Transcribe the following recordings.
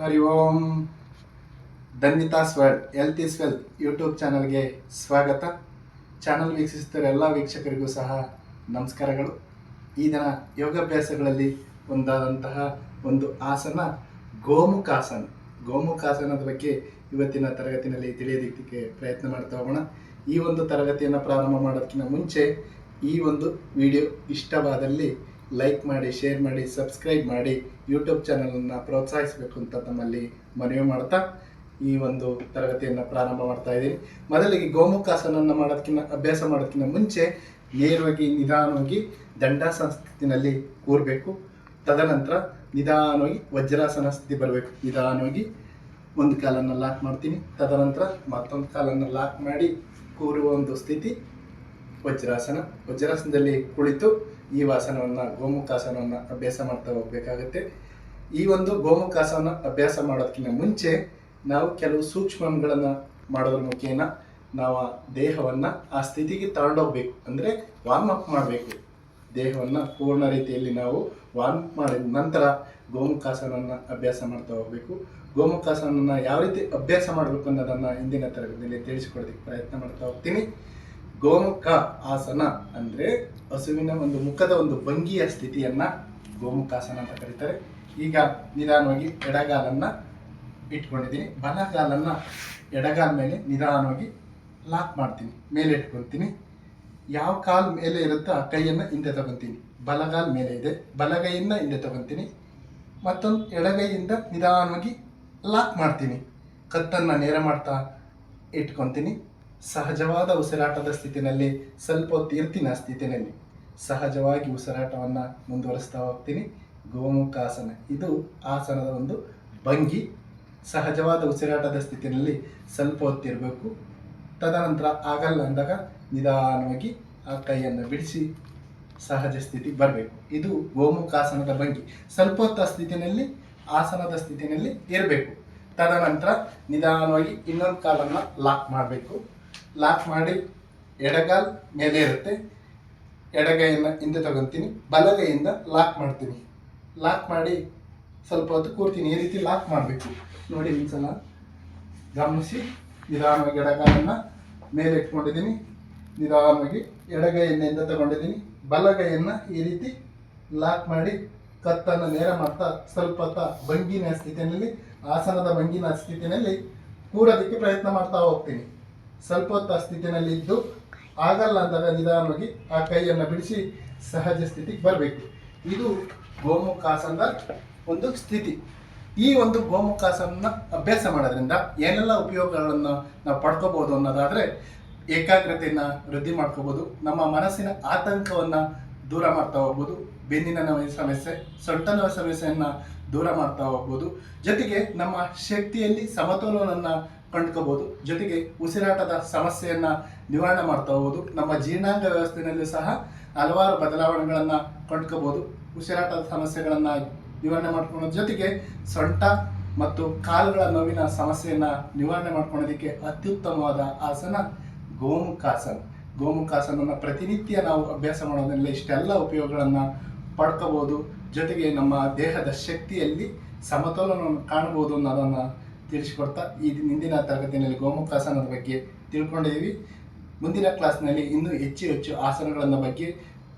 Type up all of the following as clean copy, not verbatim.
Hari Om. Dhanvita's world health is wealth YouTube ಚಾನಲ್ಗೆ ಸ್ವಾಗತ. Channel ವೀಕ್ಷಿಸುತ್ತಿರುವ ಎಲ್ಲ ವೀಕ್ಷಕರಿಗೂ ಸಹ ನಮಸ್ಕಾರಗಳು. ಈ ದಿನ ಯೋಗಾಭ್ಯಾಸಗಳಲ್ಲಿ ಒಂದಾದಂತಹ ಒಂದು ಆಸನ ಗೋಮುಖಾಸನ. ಗೋಮುಖಾಸನದ ಬಗ್ಗೆ ಇವತ್ತಿನ ತರಗತಿಯಲ್ಲಿ ತಿಳಿಯೋದಕ್ಕೆ ಪ್ರಯತ್ನ ಮಾಡ್ತಾ ಹೋಗೋಣ. ಈ ಒಂದು ತರಗತಿಯನ್ನು ಪ್ರಾರಂಭ ಮಾಡೋದಕ್ಕಿಂತ ಮುಂಚೆ ಈ ಒಂದು ವಿಡಿಯೋ ಇಷ್ಟವಾದಲ್ಲಿ ಲೈಕ್ ಮಾಡಿ, ಶೇರ್ ಮಾಡಿ, ಸಬ್ಸ್ಕ್ರೈಬ್ ಮಾಡಿ ಯೂಟ್ಯೂಬ್ ಚಾನಲನ್ನು ಪ್ರೋತ್ಸಾಹಿಸಬೇಕು ಅಂತ ತಮ್ಮಲ್ಲಿ ಮನವಿ ಮಾಡ್ತಾ ಈ ಒಂದು ತರಗತಿಯನ್ನು ಪ್ರಾರಂಭ ಮಾಡ್ತಾ ಇದ್ದೀನಿ. ಮೊದಲಿಗೆ ಗೋಮುಖಾಸನವನ್ನು ಅಭ್ಯಾಸ ಮಾಡೋದಕ್ಕಿಂತ ಮುಂಚೆ ನೇರವಾಗಿ ನಿಧಾನವಾಗಿ ದಂಡಾಸನ ಸ್ಥಿತಿನಲ್ಲಿ ಕೂರಬೇಕು. ತದನಂತರ ನಿಧಾನವಾಗಿ ವಜ್ರಾಸನ ಸ್ಥಿತಿ ಬರಬೇಕು. ನಿಧಾನವಾಗಿ ಒಂದು ಕಾಲನ್ನು ಲಾಕ್ ಮಾಡ್ತೀನಿ, ತದನಂತರ ಮತ್ತೊಂದು ಕಾಲನ್ನು ಲಾಕ್ ಮಾಡಿ ಕೂರುವ ಒಂದು ಸ್ಥಿತಿ ವಜ್ರಾಸನ. ವಜ್ರಾಸನದಲ್ಲಿ ಕುಳಿತು ಈ ಆಸನವನ್ನು ಗೋಮುಖಾಸನವನ್ನು ಅಭ್ಯಾಸ ಮಾಡ್ತಾ ಹೋಗಬೇಕಾಗುತ್ತೆ. ಈ ಒಂದು ಗೋಮುಖಾಸನ ಅಭ್ಯಾಸ ಮಾಡೋದಕ್ಕಿಂತ ಮುಂಚೆ ನಾವು ಕೆಲವು ಸೂಕ್ಷ್ಮಗಳನ್ನು ಮಾಡೋದ್ರ ಮುಖೇನ ನಾವು ದೇಹವನ್ನು ಆ ಸ್ಥಿತಿಗೆ ತಗೊಂಡೋಗ್ಬೇಕು. ಅಂದರೆ ವಾರ್ಮ್ ಅಪ್ ಮಾಡಬೇಕು. ದೇಹವನ್ನು ಪೂರ್ಣ ರೀತಿಯಲ್ಲಿ ನಾವು ವಾರ್ಮ್ ಅಪ್ ಮಾಡಿದ ನಂತರ ಗೋಮುಖಾಸನವನ್ನು ಅಭ್ಯಾಸ ಮಾಡ್ತಾ ಹೋಗಬೇಕು. ಗೋಮುಖಾಸನವನ್ನು ಯಾವ ರೀತಿ ಅಭ್ಯಾಸ ಮಾಡಬೇಕು ಅನ್ನೋದನ್ನು ಇಂದಿನ ತರಗತಿಯಲ್ಲಿ ತಿಳಿಸಿಕೊಡೋದಕ್ಕೆ ಪ್ರಯತ್ನ ಮಾಡ್ತಾ ಹೋಗ್ತೀನಿ. ಗೋಮುಖ ಆಸನ ಅಂದರೆ ಹಸುವಿನ ಒಂದು ಮುಖದ ಒಂದು ಭಂಗಿಯ ಸ್ಥಿತಿಯನ್ನು ಗೋಮುಖಾಸನ ಅಂತ ಕರೀತಾರೆ. ಈಗ ನಿಧಾನವಾಗಿ ಎಡಗಾಲನ್ನು ಇಟ್ಕೊಂಡಿದ್ದೀನಿ. ಬಲಗಾಲನ್ನು ಎಡಗಾಲ ಮೇಲೆ ನಿಧಾನವಾಗಿ ಲಾಕ್ ಮಾಡ್ತೀನಿ, ಮೇಲೆ ಇಟ್ಕೊತೀನಿ. ಯಾವ ಕಾಲು ಮೇಲೆ ಇರುತ್ತೋ ಆ ಕೈಯನ್ನು ಹಿಂದೆ ತಗೊತೀನಿ. ಬಲಗಾಲ ಮೇಲೆ ಇದೆ, ಬಲಗೈಯಿಂದ ಹಿಂದೆ ತಗೊತೀನಿ. ಮತ್ತೊಂದು ಎಡಗೈಯಿಂದ ನಿಧಾನವಾಗಿ ಲಾಕ್ ಮಾಡ್ತೀನಿ. ಕತ್ತನ್ನು ನೇರ ಮಾಡ್ತಾ ಇಟ್ಕೊತೀನಿ. ಸಹಜವಾದ ಉಸಿರಾಟದ ಸ್ಥಿತಿನಲ್ಲಿ ಸ್ವಲ್ಪ ಹೊತ್ತು ಇರ್ತೀನಿ. ಆ ಸ್ಥಿತಿನಲ್ಲಿ ಸಹಜವಾಗಿ ಉಸಿರಾಟವನ್ನು ಮುಂದುವರಿಸ್ತಾ ಹೋಗ್ತೀನಿ. ಗೋಮುಖಾಸನ ಇದು ಆಸನದ ಒಂದು ಭಂಗಿ. ಸಹಜವಾದ ಉಸಿರಾಟದ ಸ್ಥಿತಿನಲ್ಲಿ ಸ್ವಲ್ಪ ಹೊತ್ತಿರಬೇಕು. ತದನಂತರ ಆಗಲ್ಲ ಅಂದಾಗ ನಿಧಾನವಾಗಿ ಆ ಕೈಯನ್ನು ಬಿಡಿಸಿ ಸಹಜ ಸ್ಥಿತಿ ಬರಬೇಕು. ಇದು ಗೋಮುಖಾಸನದ ಭಂಗಿ. ಸ್ವಲ್ಪ ಹೊತ್ತು ಆ ಸ್ಥಿತಿನಲ್ಲಿ ಆಸನದ ಸ್ಥಿತಿನಲ್ಲಿ ಇರಬೇಕು. ತದನಂತರ ನಿಧಾನವಾಗಿ ಇನ್ನೊಂದು ಕಾಲನ್ನು ಲಾಕ್ ಮಾಡಬೇಕು. ಲಾಕ್ ಮಾಡಿ ಎಡಗಾಲ್ ಮೇಲೆ ಇರುತ್ತೆ, ಎಡಗೈಯನ್ನು ಹಿಂದೆ ತಗೊತೀನಿ. ಬಲಗೈಯಿಂದ ಲಾಕ್ ಮಾಡ್ತೀನಿ. ಲಾಕ್ ಮಾಡಿ ಸ್ವಲ್ಪ ಹೊತ್ತು ಕೂರ್ತೀನಿ. ಈ ರೀತಿ ಲಾಕ್ ಮಾಡಬೇಕು. ನೋಡಿ, ಒಂದ್ಸಲ ಗಮನಿಸಿ. ನಿಧಾನವಾಗಿ ಎಡಗಾಲನ್ನು ಮೇಲೆ ಇಟ್ಕೊಂಡಿದ್ದೀನಿ. ನಿಧಾನವಾಗಿ ಎಡಗೈಯಿಂದ ಹಿಂದೆ ತಗೊಂಡಿದ್ದೀನಿ. ಬಲಗೈಯನ್ನು ಈ ರೀತಿ ಲಾಕ್ ಮಾಡಿ ಕತ್ತನ್ನು ನೇರ ಮಾಡ್ತಾ ಸ್ವಲ್ಪ ಹೊತ್ತ ಭಂಗಿನ ಸ್ಥಿತಿಯಲ್ಲಿ, ಆಸನದ ಭಂಗಿನ ಸ್ಥಿತಿಯಲ್ಲಿ ಕೂರೋದಕ್ಕೆ ಪ್ರಯತ್ನ ಮಾಡ್ತಾ ಹೋಗ್ತೀನಿ. ಸ್ವಲ್ಪ ಹೊತ್ತು ಆ ಸ್ಥಿತಿನಲ್ಲಿ ಇದ್ದು ಆಗಲ್ಲ ಅಂದಾಗ ನಿಧಾನವಾಗಿ ಆ ಕೈಯನ್ನು ಬಿಡಿಸಿ ಸಹಜ ಸ್ಥಿತಿಗೆ ಬರಬೇಕು. ಇದು ಗೋಮುಖಾಸನದ ಒಂದು ಸ್ಥಿತಿ. ಈ ಒಂದು ಗೋಮುಖಾಸನ ಅಭ್ಯಾಸ ಮಾಡೋದ್ರಿಂದ ಏನೆಲ್ಲ ಉಪಯೋಗಗಳನ್ನು ನಾವು ಪಡ್ಕೋಬೋದು ಅನ್ನೋದಾದರೆ, ಏಕಾಗ್ರತೆಯನ್ನು ವೃದ್ಧಿ ಮಾಡ್ಕೋಬೋದು, ನಮ್ಮ ಮನಸ್ಸಿನ ಆತಂಕವನ್ನು ದೂರ ಮಾಡ್ತಾ ಹೋಗ್ಬೋದು, ಬೆನ್ನಿನ ನೋವಿನ ಸಮಸ್ಯೆ, ಸೊಂಟ ನೋವಿನ ಸಮಸ್ಯೆಯನ್ನು ದೂರ ಮಾಡ್ತಾ ಹೋಗ್ಬೋದು, ಜೊತೆಗೆ ನಮ್ಮ ಶಕ್ತಿಯಲ್ಲಿ ಸಮತೋಲನವನ್ನು ಕಂಡ್ಕೋಬೋದು, ಜೊತೆಗೆ ಉಸಿರಾಟದ ಸಮಸ್ಯೆಯನ್ನು ನಿವಾರಣೆ ಮಾಡ್ತಾ ಹೋಗ್ಬೋದು. ನಮ್ಮ ಜೀರ್ಣಾಂಗ ವ್ಯವಸ್ಥೆಯಲ್ಲೂ ಸಹ ಹಲವಾರು ಬದಲಾವಣೆಗಳನ್ನು ಕಂಡ್ಕೋಬೋದು. ಉಸಿರಾಟದ ಸಮಸ್ಯೆಗಳನ್ನು ನಿವಾರಣೆ ಮಾಡ್ಕೊಳ್ಳೋದ್ರ ಜೊತೆಗೆ ಸೊಂಟ ಮತ್ತು ಕಾಲುಗಳ ನೋವಿನ ಸಮಸ್ಯೆಯನ್ನು ನಿವಾರಣೆ ಮಾಡ್ಕೊಳ್ಳೋದಕ್ಕೆ ಅತ್ಯುತ್ತಮವಾದ ಆಸನ ಗೋಮುಖಾಸನ. ಗೋಮುಖಾಸನವನ್ನು ಪ್ರತಿನಿತ್ಯ ನಾವು ಅಭ್ಯಾಸ ಮಾಡೋದ್ರಿಂದ ಇಷ್ಟೆಲ್ಲ ಉಪಯೋಗಗಳನ್ನು ಪಡ್ಕೋಬೋದು. ಜೊತೆಗೆ ನಮ್ಮ ದೇಹದ ಶಕ್ತಿಯಲ್ಲಿ ಸಮತೋಲನವನ್ನು ಕಾಣ್ಬೋದು ಅನ್ನೋದನ್ನು ತಿಳಿಸಿಕೊಡ್ತಾ ಈ ಹಿಂದಿನ ತರಗತಿಯಲ್ಲಿ ಗೋಮುಖಾಸನದ ಬಗ್ಗೆ ತಿಳ್ಕೊಂಡಿದ್ದೀವಿ. ಮುಂದಿನ ಕ್ಲಾಸ್ನಲ್ಲಿ ಇನ್ನೂ ಹೆಚ್ಚು ಆಸನಗಳ ಬಗ್ಗೆ,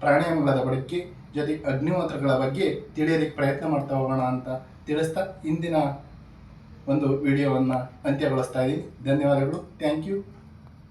ಪ್ರಾಣಾಯಾಮಗಳ ಬಗ್ಗೆ, ಜೊತೆಗೆ ಅಗ್ನಿಹೋತ್ರಗಳ ಬಗ್ಗೆ ತಿಳಿಯೋದಕ್ಕೆ ಪ್ರಯತ್ನ ಮಾಡ್ತಾ ಹೋಗೋಣ ಅಂತ ತಿಳಿಸ್ತಾ ಇಂದಿನ ಒಂದು ವಿಡಿಯೋವನ್ನು ಅಂತ್ಯಗೊಳಿಸ್ತಾ ಇದ್ದೀನಿ. ಧನ್ಯವಾದಗಳು. Thank you.